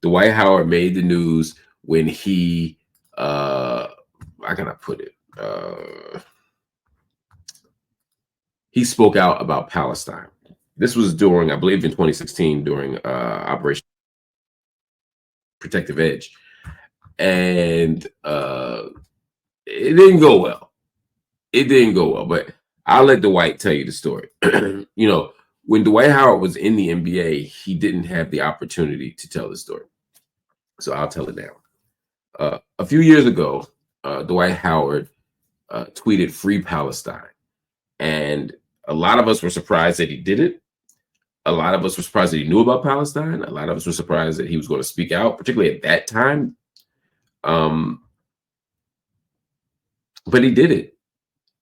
Dwight Howard made the news when he, how can I put it? He spoke out about Palestine. This was during, I believe, in 2016 during Operation Protective Edge, and it didn't go well. It didn't go well, but I'll let Dwight tell you the story. You know, when Dwight Howard was in the NBA, he didn't have the opportunity to tell the story. So I'll tell it now. A few years ago, Dwight Howard tweeted "Free Palestine," and a lot of us were surprised that he did it. A lot of us were surprised that he knew about Palestine. A lot of us were surprised that he was going to speak out, particularly at that time. But he did it.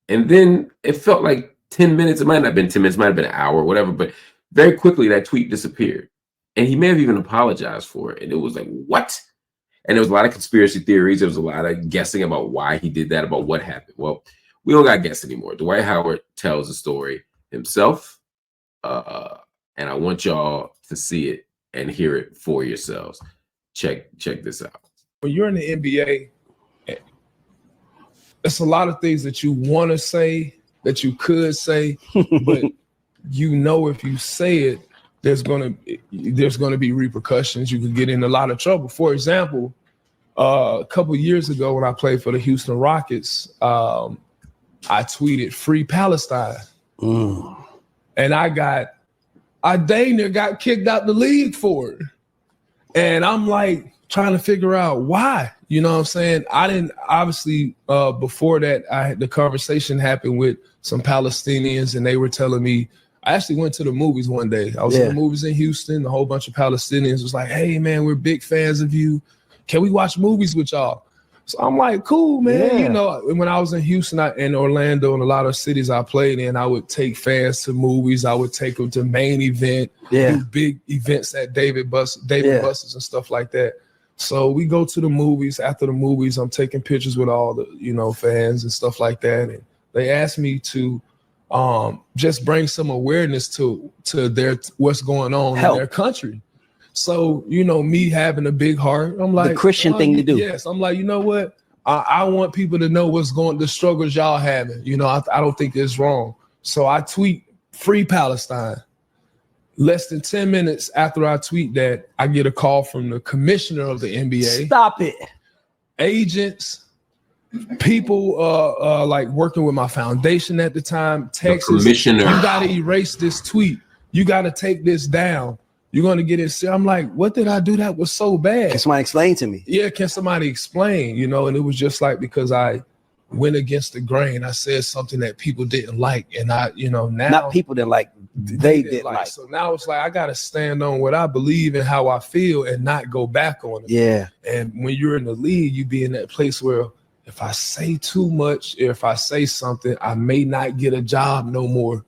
And then it felt like 10 minutes. It might not have been 10 minutes, it might have been an hour, whatever. But very quickly, that tweet disappeared. And he may have even apologized for it. And it was like, what? And there was a lot of conspiracy theories. There was a lot of guessing about why he did that, about what happened. Well, we don't got to guess anymore. Dwight Howard tells the story himself. And I want y'all to see it and hear it for yourselves. Check this out. When you're in the NBA, it's a lot of things that you want to say, that you could say, but you know if you say it, there's gonna be repercussions. You could get in a lot of trouble. For example, a couple of years ago when I played for the Houston Rockets, I tweeted "Free Palestine," and I dang near got kicked out the league for it. And I'm like trying to figure out why. You know what I'm saying? I didn't, obviously, before that, the conversation happened with some Palestinians, and they were telling me, I actually went to the movies one day. I was in the movies in Houston. A whole bunch of Palestinians was like, hey, man, we're big fans of you. Can we watch movies with y'all? So I'm like, cool, man. You know, when I was in Houston and Orlando and a lot of cities I played in, I would take fans to movies. I would take them to main event, do big events at David Buster's and stuff like that. So we go to the movies. After the movies, I'm taking pictures with all the, you know, fans and stuff like that. And they asked me to just bring some awareness to their what's going on in their country. So, you know, me having a big heart, I'm like, the Christian thing to do. Yes, I'm like, you know what? I want people to know the struggles y'all having. You know, I don't think it's wrong. So I tweet "Free Palestine." Less than 10 minutes after I tweet that, I get a call from the commissioner of the NBA. Stop it. Agents, people like working with my foundation at the time, Texas. The commissioner. You got to erase this tweet. You got to take this down. You're going to get it. I'm like, what did I do that was so bad? Can somebody explain to me? Yeah, can somebody explain? You know, and it was just like because I went against the grain. I said something that people didn't like. And I, you know, now. Not people didn't like, they didn't like. So now it's like I got to stand on what I believe and how I feel and not go back on it. Yeah. And when you're in the league, you be in that place where if I say too much, if I say something, I may not get a job no more.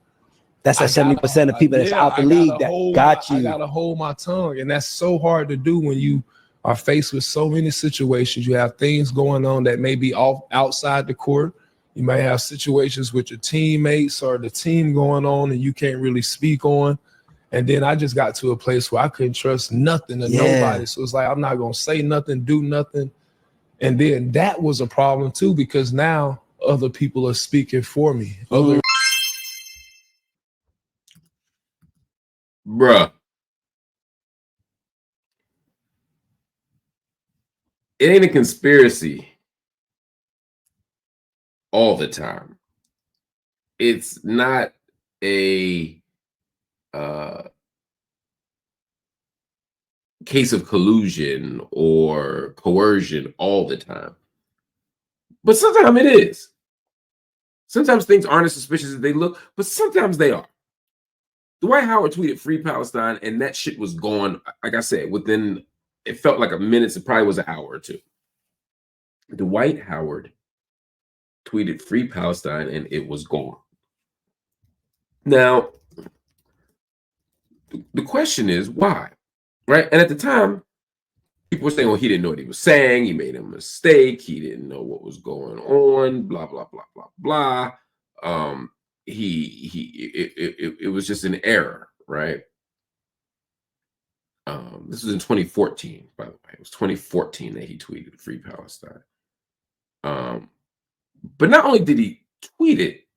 That's like 70% of people that's out the league that got you. I gotta hold my tongue, and that's so hard to do when you are faced with so many situations. You have things going on that may be outside the court. You may have situations with your teammates or the team going on, and you can't really speak on. And then I just got to a place where I couldn't trust nothing to nobody. So it's like I'm not gonna say nothing, do nothing. And then that was a problem too, because now other people are speaking for me. Bruh. It ain't a conspiracy all the time. It's not a case of collusion or coercion all the time. But sometimes it is. Sometimes things aren't as suspicious as they look, but sometimes they are. Dwight Howard tweeted "Free Palestine," and that shit was gone. Like I said, within, it felt like a minute. It probably was an hour or two. Dwight Howard tweeted "Free Palestine," and it was gone. Now, the question is why, right? And at the time, people were saying, well, he didn't know what he was saying. He made a mistake. He didn't know what was going on, blah, blah, blah, blah, blah. It was just an error, right? This was in 2014, by the way. It was 2014 that he tweeted "Free Palestine." But not only did he tweet it,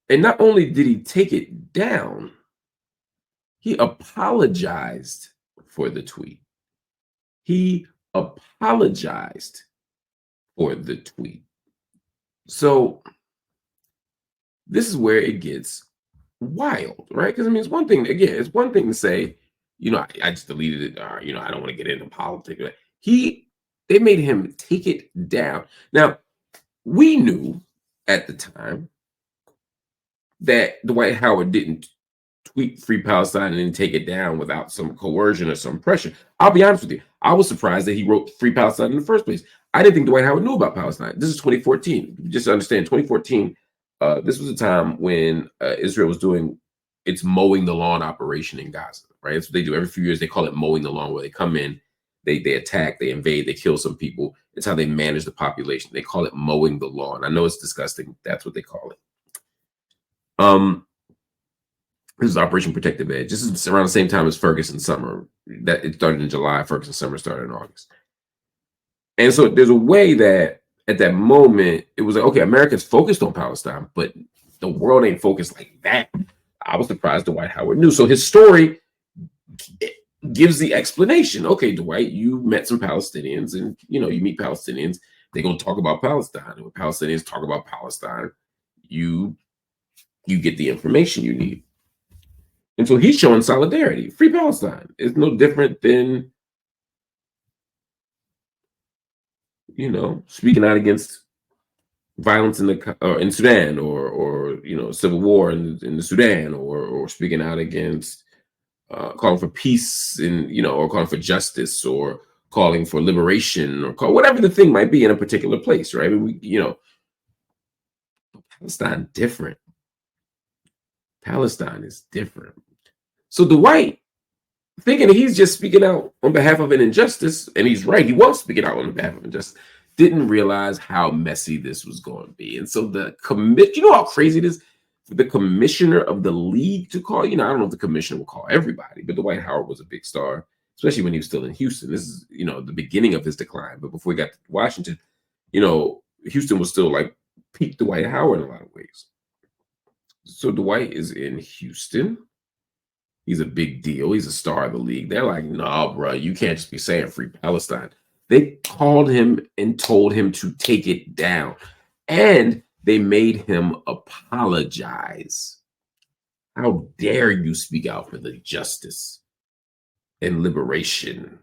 and not only did he take it down, he apologized for the tweet. He apologized for the tweet. So this is where it gets wild, right? Because I mean, it's one thing, again, it's one thing to say, I just deleted it, or I don't want to get into politics. But they made him take it down. Now, we knew at the time that Dwight Howard didn't tweet "Free Palestine" and then take it down without some coercion or some pressure. I'll be honest with you. I was surprised that he wrote "Free Palestine" in the first place. I didn't think Dwight Howard knew about Palestine. This is 2014. Just to understand, 2014, this was a time when Israel was doing its mowing the lawn operation in Gaza, right? That's what they do every few years. They call it mowing the lawn, where they come in, they attack, they invade, they kill some people. It's how they manage the population. They call it mowing the lawn. I know it's disgusting. That's what they call it. This is Operation Protective Edge. This is around the same time as Ferguson Summer. That it started in July. Ferguson Summer started in August. And so there's a way that at that moment, it was like, okay, America's focused on Palestine, but the world ain't focused like that. I was surprised Dwight Howard knew. So his story gives the explanation. Okay, Dwight, you met some Palestinians, and you meet Palestinians. They're going to talk about Palestine. And when Palestinians talk about Palestine, you get the information you need. And so he's showing solidarity. Free Palestine is no different than, speaking out against violence in Sudan, or civil war in the Sudan, or speaking out against calling for peace or calling for justice, or calling for liberation, or whatever the thing might be in a particular place, right? I mean, Palestine different. Palestine is different. So Dwight, thinking that he's just speaking out on behalf of an injustice, and he's right, he was speaking out on behalf of injustice, didn't realize how messy this was going to be. And so you know how crazy it is for the commissioner of the league to call, I don't know if the commissioner will call everybody, but Dwight Howard was a big star, especially when he was still in Houston. This is, the beginning of his decline. But before he got to Washington, Houston was still like peak Dwight Howard in a lot of ways. So Dwight is in Houston. He's a big deal. He's a star of the league. They're like, nah, bro, you can't just be saying "Free Palestine." They called him and told him to take it down. And they made him apologize. How dare you speak out for the justice and liberation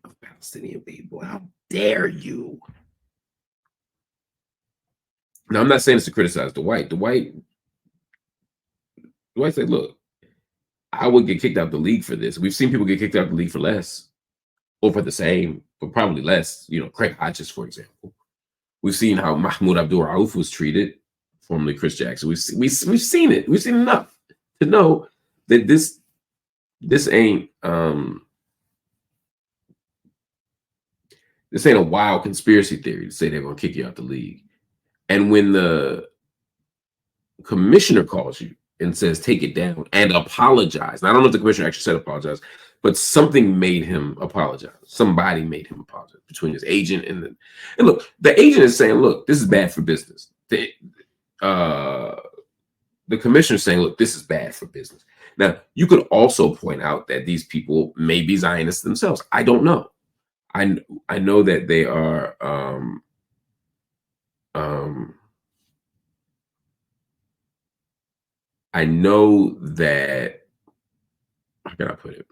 of Palestinian people? How dare you? Now, I'm not saying this to criticize Dwight. Dwight said, look, I would get kicked out of the league for this. We've seen people get kicked out of the league for less, or for the same, but probably less. Craig Hodges, for example. We've seen how Mahmoud Abdul-Rauf was treated, formerly Chris Jackson. We've seen it. We've seen enough to know that this ain't a wild conspiracy theory to say they're going to kick you out the league. And when the commissioner calls you and says take it down and apologize. Now, I don't know if the commissioner actually said apologize, but something made him apologize. Somebody made him apologize between his agent and look, the agent is saying, look, this is bad for business. The commissioner is saying, look, this is bad for business. Now, you could also point out that these people may be Zionists themselves. I don't know. I know that they are I know that, how can I put it?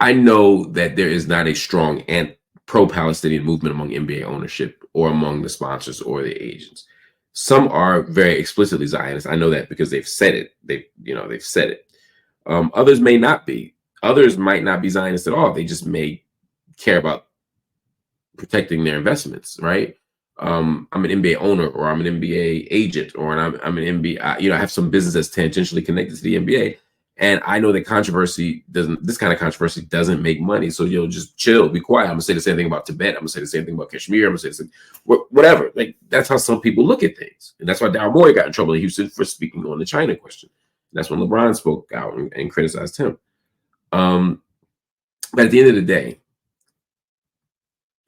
I know that there is not a strong and pro-Palestinian movement among NBA ownership or among the sponsors or the agents. Some are very explicitly Zionist. I know that because they've said it. They've said it. Others may not be. Others might not be Zionist at all. They just may care about protecting their investments, right? I'm an NBA owner, or I'm an NBA agent, or I'm an NBA, I have some business that's tangentially connected to the NBA, And I know that this kind of controversy doesn't make money. So, just chill, be quiet. I'm gonna say the same thing about Tibet. I'm gonna say the same thing about Kashmir. I'm gonna say the same, whatever. Like, that's how some people look at things. And that's why Daryl Morey got in trouble in Houston for speaking on the China question. That's when LeBron spoke out and criticized him. But at the end of the day,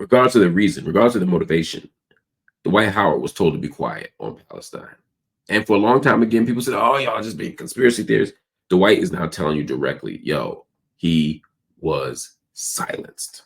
regardless of the reason, regardless of the motivation, Dwight Howard was told to be quiet on Palestine. And for a long time, again, people said, oh, y'all just being conspiracy theorists. Dwight is now telling you directly, he was silenced.